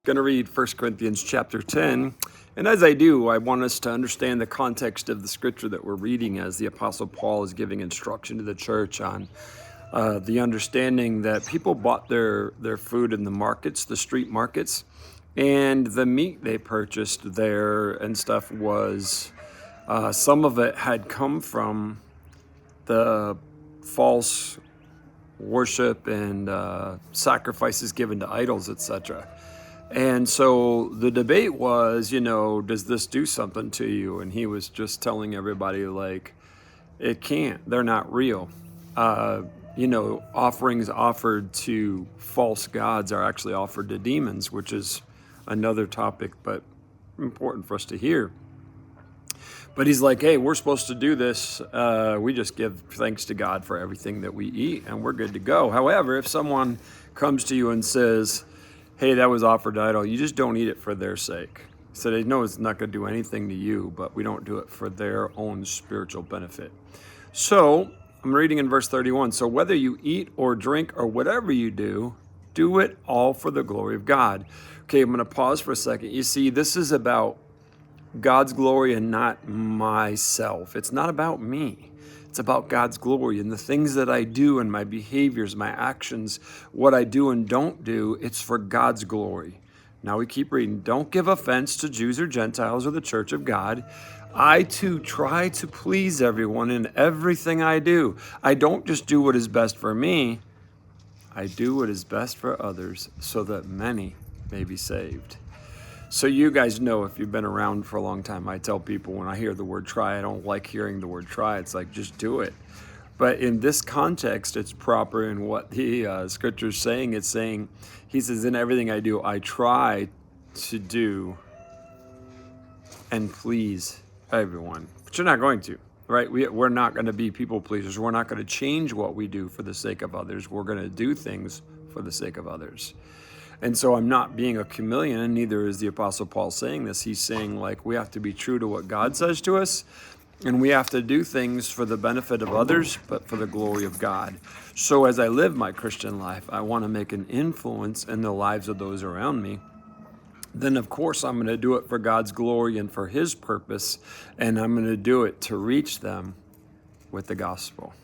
going to read 1 Corinthians chapter 10. And as I do, I want us to understand the context of the scripture that we're reading as the Apostle Paul is giving instruction to the church on the understanding that people bought their food in the markets, the street markets, and the meat they purchased there and stuff was, some of it had come from the false worship and sacrifices given to idols, etc. And so the debate was, does this do something to you? And he was just telling everybody, like, it can't. They're not real. Offerings offered to false gods are actually offered to demons, which is another topic, but important for us to hear. But he's like, hey, we're supposed to do this. We just give thanks to God for everything that we eat, and we're good to go. However, if someone comes to you and says, hey, that was offered to idol, you just don't eat it for their sake. So they know it's not going to do anything to you, but we don't do it for their own spiritual benefit. So I'm reading in verse 31. So whether you eat or drink or whatever you do it all for the glory of God. Okay, I'm going to pause for a second. You see, this is about God's glory and not myself. It's not about me. It's about God's glory and the things that I do and my behaviors, my actions, what I do and don't do. It's for God's glory. Now we keep reading. Don't give offense to Jews or Gentiles or the church of God. I too try to please everyone in everything I do. I don't just do what is best for me. I do what is best for others so that many may be saved. So you guys know, if you've been around for a long time, I tell people when I hear the word try, I don't like hearing the word try. It's like, just do it. But in this context, it's proper in what the scripture is saying. It's saying, he says, in everything I do, I try to do and please everyone. But you're not going to, right? We're not going to be people pleasers. We're not going to change what we do for the sake of others. We're going to do things for the sake of others. And so I'm not being a chameleon, and neither is the Apostle Paul saying this. He's saying, like, we have to be true to what God says to us, and we have to do things for the benefit of others, but for the glory of God. So as I live my Christian life, I want to make an influence in the lives of those around me. Then, of course, I'm going to do it for God's glory and for His purpose, and I'm going to do it to reach them with the gospel.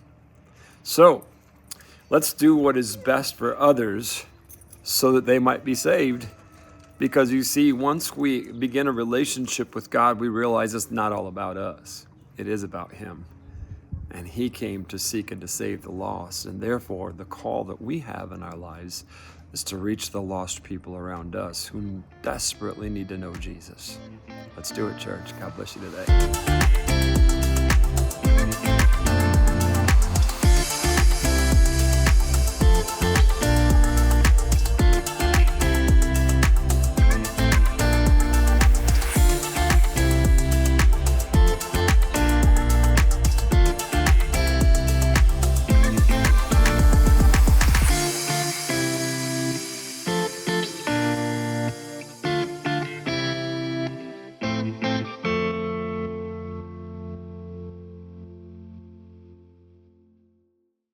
So let's do what is best for others so that they might be saved. Because you see, once we begin a relationship with God, we realize it's not all about us. It is about Him. And He came to seek and to save the lost. And therefore, the call that we have in our lives is to reach the lost people around us who desperately need to know Jesus. Let's do it, church. God bless you today.